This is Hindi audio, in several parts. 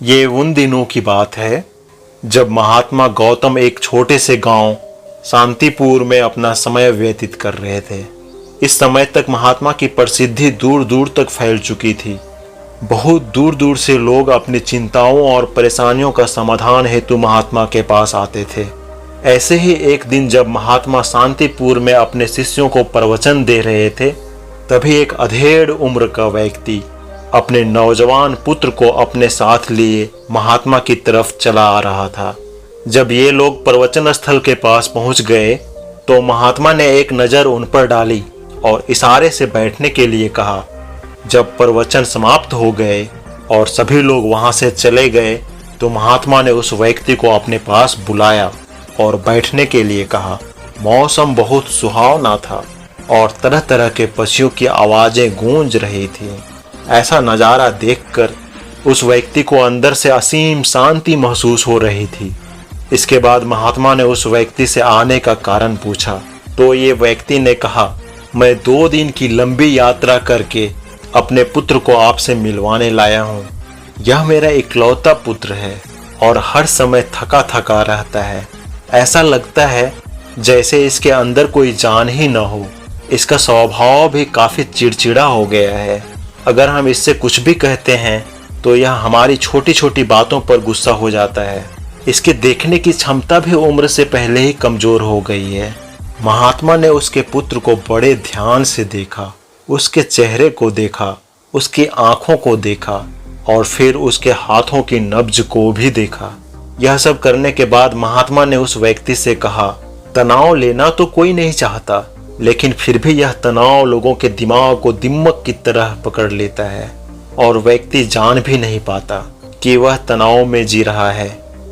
ये उन दिनों की बात है जब महात्मा गौतम एक छोटे से गांव शांतिपुर में अपना समय व्यतीत कर रहे थे। इस समय तक महात्मा की प्रसिद्धि दूर दूर तक फैल चुकी थी। बहुत दूर दूर से लोग अपनी चिंताओं और परेशानियों का समाधान हेतु महात्मा के पास आते थे। ऐसे ही एक दिन जब महात्मा शांतिपुर में अपने शिष्यों को प्रवचन दे रहे थे, तभी एक अधेड़ उम्र का व्यक्ति अपने नौजवान पुत्र को अपने साथ लिए महात्मा की तरफ चला आ रहा था। जब ये लोग प्रवचन स्थल के पास पहुंच गए तो महात्मा ने एक नज़र उन पर डाली और इशारे से बैठने के लिए कहा। जब प्रवचन समाप्त हो गए और सभी लोग वहां से चले गए तो महात्मा ने उस व्यक्ति को अपने पास बुलाया और बैठने के लिए कहा। मौसम बहुत सुहावना था और तरह तरह के पक्षियों की आवाज़ें गूंज रही थी। ऐसा नज़ारा देखकर उस व्यक्ति को अंदर से असीम शांति महसूस हो रही थी। इसके बाद महात्मा ने उस व्यक्ति से आने का कारण पूछा तो ये व्यक्ति ने कहा, मैं 2 दिन की लंबी यात्रा करके अपने पुत्र को आपसे मिलवाने लाया हूँ। यह मेरा इकलौता पुत्र है और हर समय थका थका रहता है। ऐसा लगता है जैसे इसके अंदर कोई जान ही न हो। इसका स्वभाव भी काफ़ी चिड़चिड़ा हो गया है। अगर हम इससे कुछ भी कहते हैं तो यह हमारी छोटी छोटी बातों पर गुस्सा हो जाता है। इसके देखने की क्षमता भी उम्र से पहले ही कमज़ोर हो गई है। महात्मा ने उसके पुत्र को बड़े ध्यान से देखा, उसके चेहरे को देखा, उसकी आंखों को देखा और फिर उसके हाथों की नब्ज को भी देखा। यह सब करने के बाद महात्मा ने उस व्यक्ति से कहा, तनाव लेना तो कोई नहीं चाहता, लेकिन फिर भी यह तनाव लोगों के दिमाग को दिम्मक की तरह पकड़ लेता है और व्यक्ति जान भी नहीं पाता कि वह तनाव में जी रहा है।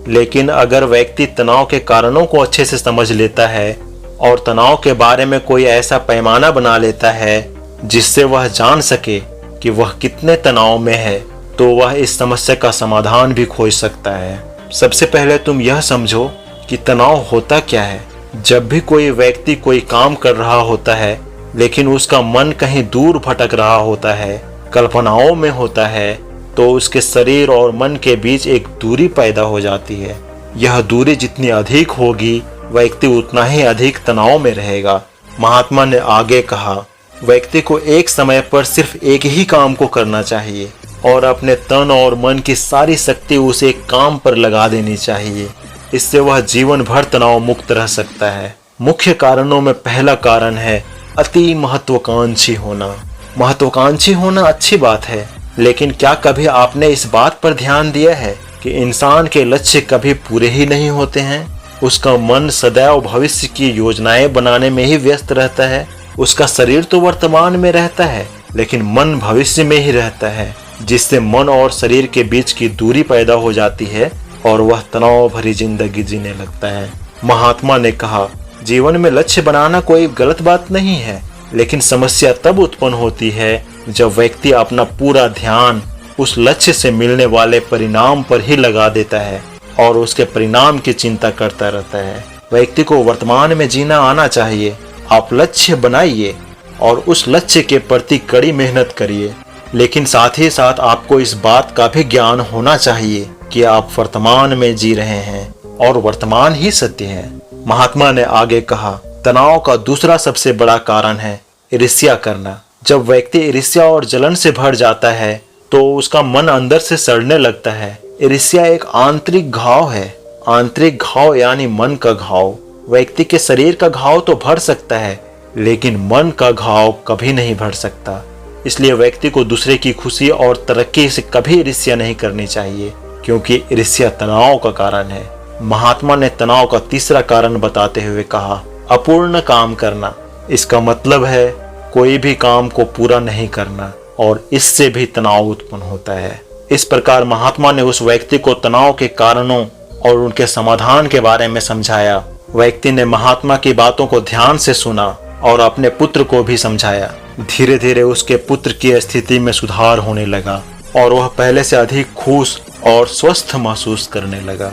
लेकिन अगर व्यक्ति तनाव के कारणों को अच्छे से समझ लेता है और तनाव के बारे में कोई ऐसा पैमाना बना लेता है जिससे वह जान सके कि वह कितने तनाव में है, तो वह इस समस्या का समाधान भी खोज सकता है। सबसे पहले तुम यह समझो कि तनाव होता क्या है। जब भी कोई व्यक्ति कोई काम कर रहा होता है लेकिन उसका मन कहीं दूर भटक रहा होता है, कल्पनाओं में होता है, तो उसके शरीर और मन के बीच एक दूरी पैदा हो जाती है। यह दूरी जितनी अधिक होगी व्यक्ति उतना ही अधिक तनाव में रहेगा। महात्मा ने आगे कहा, व्यक्ति को एक समय पर सिर्फ एक ही काम को करना चाहिए और अपने तन और मन की सारी शक्ति उस एक काम पर लगा देनी चाहिए। इससे वह जीवन भर तनाव मुक्त रह सकता है। मुख्य कारणों में पहला कारण है अति महत्वाकांक्षी होना। महत्वाकांक्षी होना अच्छी बात है, लेकिन क्या कभी आपने इस बात पर ध्यान दिया है कि इंसान के लक्ष्य कभी पूरे ही नहीं होते हैं। उसका मन सदैव भविष्य की योजनाएं बनाने में ही व्यस्त रहता है। उसका शरीर तो वर्तमान में रहता है लेकिन मन भविष्य में ही रहता है, जिससे मन और शरीर के बीच की दूरी पैदा हो जाती है और वह तनाव भरी जिंदगी जीने लगता है। महात्मा ने कहा, जीवन में लक्ष्य बनाना कोई गलत बात नहीं है, लेकिन समस्या तब उत्पन्न होती है जब व्यक्ति अपना पूरा ध्यान उस लक्ष्य से मिलने वाले परिणाम पर ही लगा देता है और उसके परिणाम की चिंता करता रहता है। व्यक्ति को वर्तमान में जीना आना चाहिए। आप लक्ष्य बनाइए और उस लक्ष्य के प्रति कड़ी मेहनत करिए, लेकिन साथ ही साथ आपको इस बात का भी ज्ञान होना चाहिए कि आप वर्तमान में जी रहे हैं और वर्तमान ही सत्य है। महात्मा ने आगे कहा, तनाव का दूसरा सबसे बड़ा कारण है ईर्ष्या करना। जब व्यक्ति ईर्ष्या और जलन से भर जाता है तो उसका मन अंदर से सड़ने लगता है। ईर्ष्या एक आंतरिक घाव है। आंतरिक घाव यानी मन का घाव। व्यक्ति के शरीर का घाव तो भर सकता है लेकिन मन का घाव कभी नहीं भर सकता। इसलिए व्यक्ति को दूसरे की खुशी और तरक्की से कभी ईर्ष्या नहीं करनी चाहिए, क्योंकि ईर्ष्या तनाव का कारण है। महात्मा ने तनाव का तीसरा कारण बताते हुए कहा, अपूर्ण काम करना। इसका मतलब है कोई भी काम को पूरा नहीं करना और इससे भी तनाव उत्पन्न होता है। इस प्रकार महात्मा ने उस व्यक्ति को तनाव के कारणों और उनके समाधान के बारे में समझाया। व्यक्ति ने महात्मा की बातों को ध्यान से सुना और अपने पुत्र को भी समझाया। धीरे धीरे उसके पुत्र की स्थिति में सुधार होने लगा और वह पहले से अधिक खुश और स्वस्थ महसूस करने लगा।